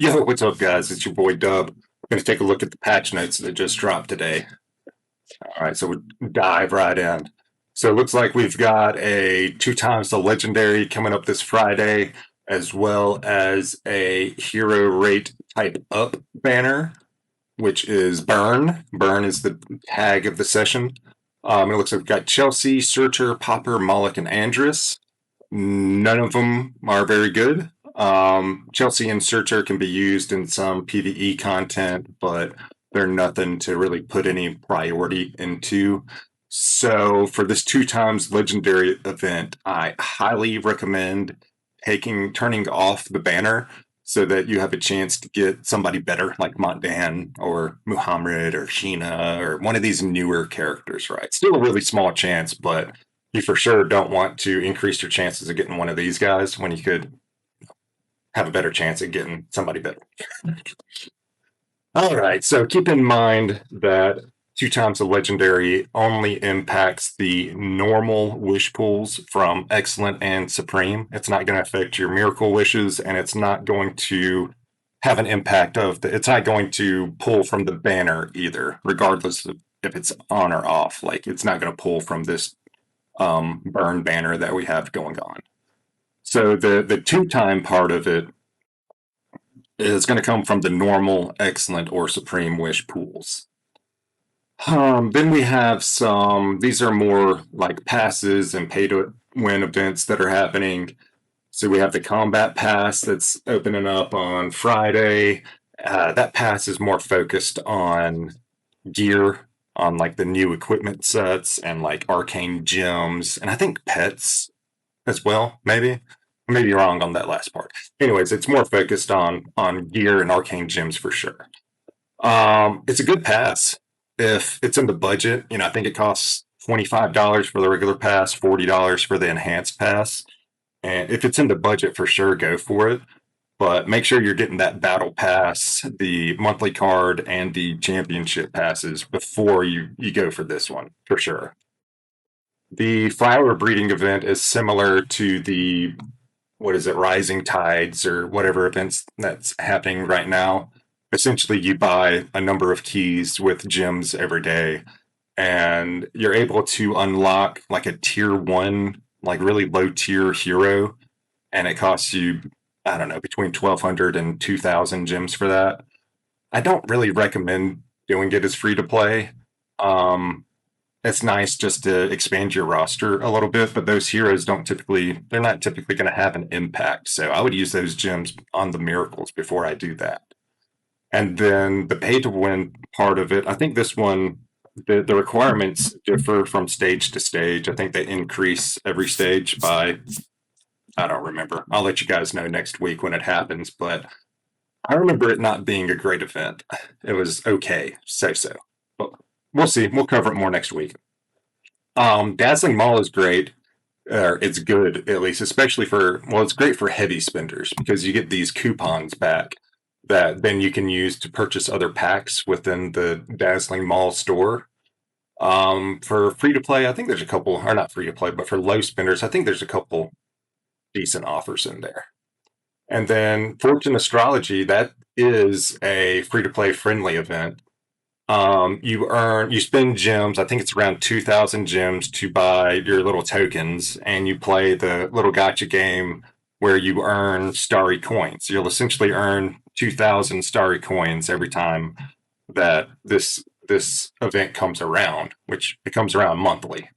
Yo, what's up, guys? It's your boy Dub. We're going to take a look at the patch notes that just dropped today. All right, so we'll dive right in. So it looks like we've got a two times the legendary coming up this Friday, as well as a hero rate type up banner, which is Burn. Burn is the tag of the session. It looks like we've got Chelsea, Searcher, Popper, Moloch, and Andrus. None of them are very good. Chelsea and Searcher can be used in some PvE content, but they're nothing to really put any priority into. So for this two times legendary event, I highly recommend turning off the banner so that you have a chance to get somebody better like Mondan or Muhammad or Sheena or one of these newer characters, right? Still a really small chance, but you for sure don't want to increase your chances of getting one of these guys when you could have a better chance at getting somebody better. All right, so keep in mind that two times the legendary only impacts the normal wish pools from excellent and supreme. It's not going to affect your miracle wishes, and it's not going to have an impact it's not going to pull from the banner either, regardless of if it's on or off. Like, it's not going to pull from this burn banner that we have going on. So the two time part of it is going to come from the normal, excellent, or supreme wish pools. Then we have these are more like passes and pay to win events that are happening. So we have the combat pass that's opening up on Friday. That pass is more focused on gear, on like the new equipment sets and like arcane gems, and I think pets as well, maybe. I may be wrong on that last part. Anyways, it's more focused on gear and arcane gems for sure. It's a good pass if it's in the budget. I think it costs $25 for the regular pass, $40 for the enhanced pass. And if it's in the budget, for sure, go for it. But make sure you're getting that battle pass, the monthly card, and the championship passes before you go for this one, for sure. The flower breeding event is similar to the, what is it, Rising Tides or whatever events that's happening right now. Essentially, you buy a number of keys with gems every day, and you're able to unlock like a tier one, like really low tier hero, and it costs you, I don't know, between 1,200 and 2,000 gems for that. I don't really recommend doing it as free to play. Um, it's nice just to expand your roster a little bit, but those heroes they're not typically going to have an impact. So I would use those gems on the miracles before I do that. And then the pay to win part of it, I think this one, the requirements differ from stage to stage. I think they increase every stage by, I don't remember. I'll let you guys know next week when it happens, but I remember it not being a great event. It was okay, so. But we'll see. We'll cover it more next week. Dazzling Mall is great. It's good, at least, especially it's great for heavy spenders because you get these coupons back that then you can use to purchase other packs within the Dazzling Mall store. For free to play, I think there's a couple, or not free to play, but for low spenders, I think there's a couple decent offers in there. And then Fortune Astrology, that is a free to play friendly event. You spend gems. I think it's around 2,000 gems to buy your little tokens, and you play the little gotcha game where you earn starry coins. You'll essentially earn 2,000 starry coins every time that this event comes around, which it comes around monthly.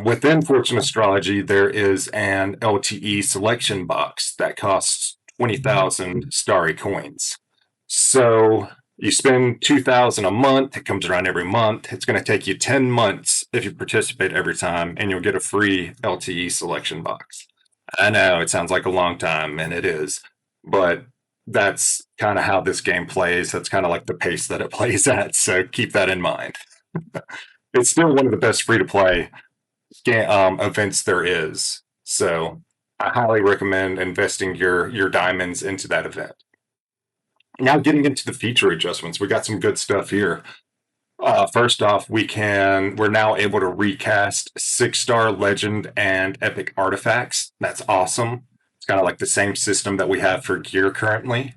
Within Fortune Astrology, there is an LTE selection box that costs 20,000 starry coins. So you spend 2,000 a month. It comes around every month. It's going to take you 10 months if you participate every time, and you'll get a free LTE selection box. I know it sounds like a long time, and it is, but that's kind of how this game plays. That's kind of like the pace that it plays at. So keep that in mind. It's still one of the best free to play events there is. So I highly recommend investing your diamonds into that event. Now getting into the feature adjustments, we got some good stuff here. First off, we're now able to recast 6-star legend and epic artifacts. That's awesome. It's kind of like the same system that we have for gear currently.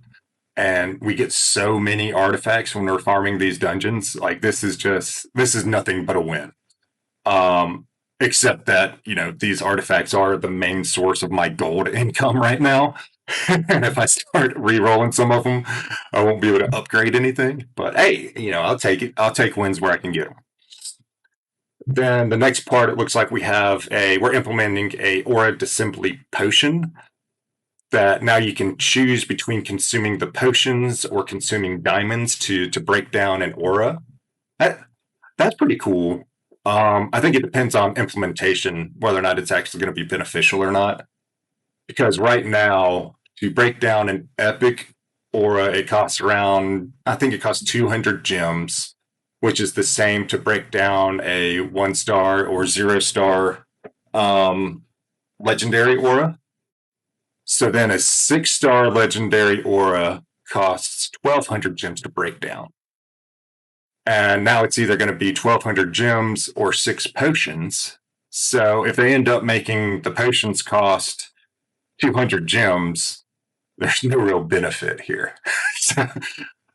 And we get so many artifacts when we're farming these dungeons. Like this is nothing but a win. Um, except that, these artifacts are the main source of my gold income right now. And if I start re-rolling some of them, I won't be able to upgrade anything. But hey, I'll take it. I'll take wins where I can get them. Then the next part, it looks like we're implementing a aura dissembly potion that now you can choose between consuming the potions or consuming diamonds to break down an aura. That that's pretty cool. I think it depends on implementation whether or not it's actually going to be beneficial or not. Because right now, to break down an epic aura, it costs around, I think it costs 200 gems, which is the same to break down a 1 star or 0 star um, legendary aura. So then a 6 star legendary aura costs 1,200 gems to break down. And now it's either going to be 1,200 gems or 6 potions. So if they end up making the potions cost 200 gems, there's no real benefit here. So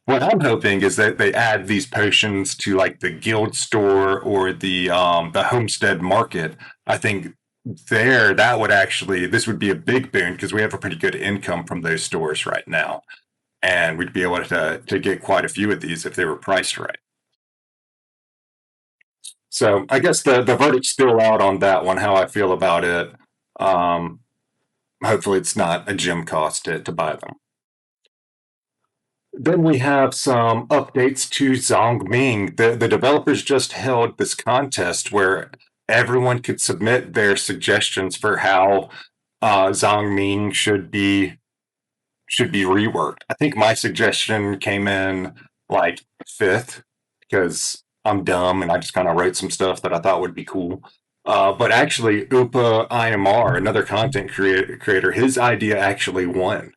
what I'm hoping is that they add these potions to like the guild store or the homestead market. I think this would be a big boon because we have a pretty good income from those stores right now, and we'd be able to get quite a few of these if they were priced right. So I guess the verdict's still out on that one, how I feel about it. Um, Hopefully it's not a gem cost to buy them. Then we have some updates to Zongming. The developers just held this contest where everyone could submit their suggestions for how Zongming should be reworked. I think my suggestion came in like fifth because I'm dumb and I just kind of wrote some stuff that I thought would be cool. But actually, Upa IMR, another content creator, his idea actually won.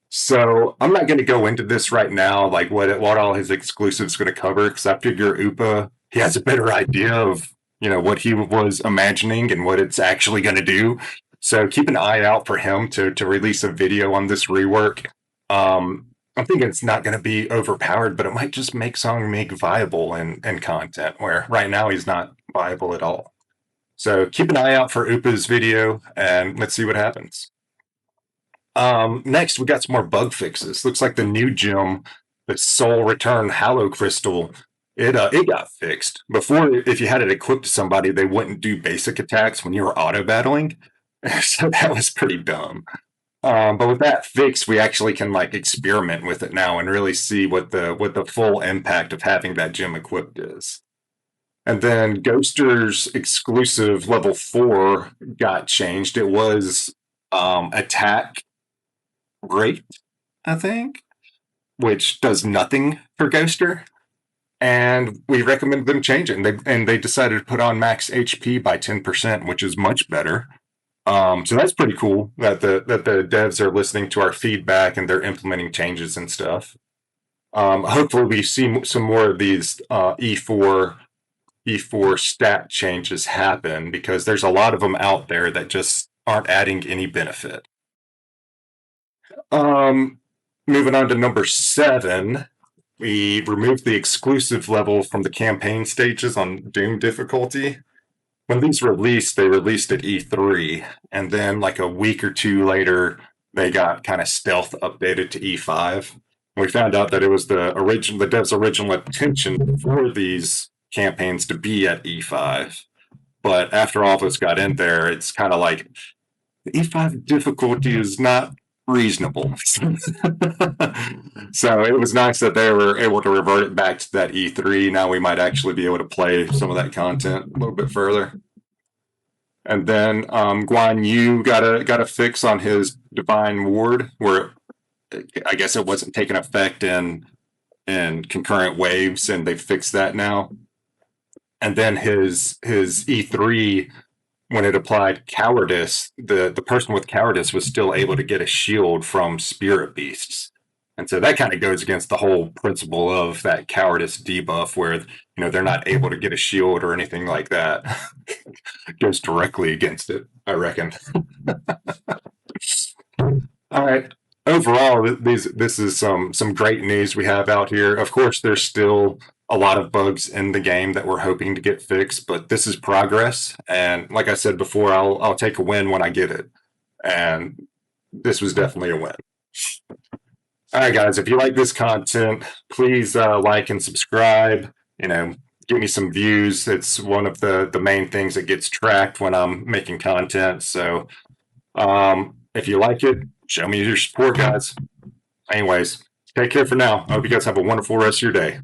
So I'm not going to go into this right now, like what all his exclusives going to cover, because I figure Upa he has a better idea of what he was imagining and what it's actually going to do. So keep an eye out for him to release a video on this rework. I'm thinking it's not going to be overpowered, but it might just make Songmig viable in content where right now he's not viable at all. So keep an eye out for Upa's video and let's see what happens. Next, we got some more bug fixes. Looks like the new gem, the Soul Return Hallow Crystal, it got fixed. Before, if you had it equipped to somebody, they wouldn't do basic attacks when you were auto battling. So that was pretty dumb. But with that fixed, we actually can like experiment with it now and really see what the full impact of having that gem equipped is. And then Ghoster's exclusive level 4 got changed. It was attack great, I think, which does nothing for Ghoster. And we recommended them changing. They decided to put on max HP by 10%, which is much better. So that's pretty cool that the devs are listening to our feedback and they're implementing changes and stuff. Hopefully, we see some more of these E4 stat changes happen because there's a lot of them out there that just aren't adding any benefit. Moving on to number 7, we removed the exclusive level from the campaign stages on Doom difficulty. When these released, they released at E3, and then like a week or two later, they got kind of stealth updated to E5. We found out that it was the dev's original intention for these campaigns to be at E5. But after all of us got in there, it's kind of like the E5 difficulty is not reasonable. So it was nice that they were able to revert it back to that E3. Now we might actually be able to play some of that content a little bit further. And then Guan Yu got a fix on his Divine Ward, where I guess it wasn't taking effect in concurrent waves, and they fixed that now. And then his E3, when it applied cowardice, the person with cowardice was still able to get a shield from spirit beasts. And so that kind of goes against the whole principle of that cowardice debuff where they're not able to get a shield or anything like that. It goes directly against it, I reckon. right. Overall, this is some great news we have out here. Of course, there's still a lot of bugs in the game that we're hoping to get fixed, but this is progress. And like I said before, I'll take a win when I get it. And this was definitely a win. All right, guys, if you like this content, please like and subscribe. You know, give me some views. It's one of the main things that gets tracked when I'm making content. So if you like it, show me your support, guys. Anyways, take care for now. I hope you guys have a wonderful rest of your day.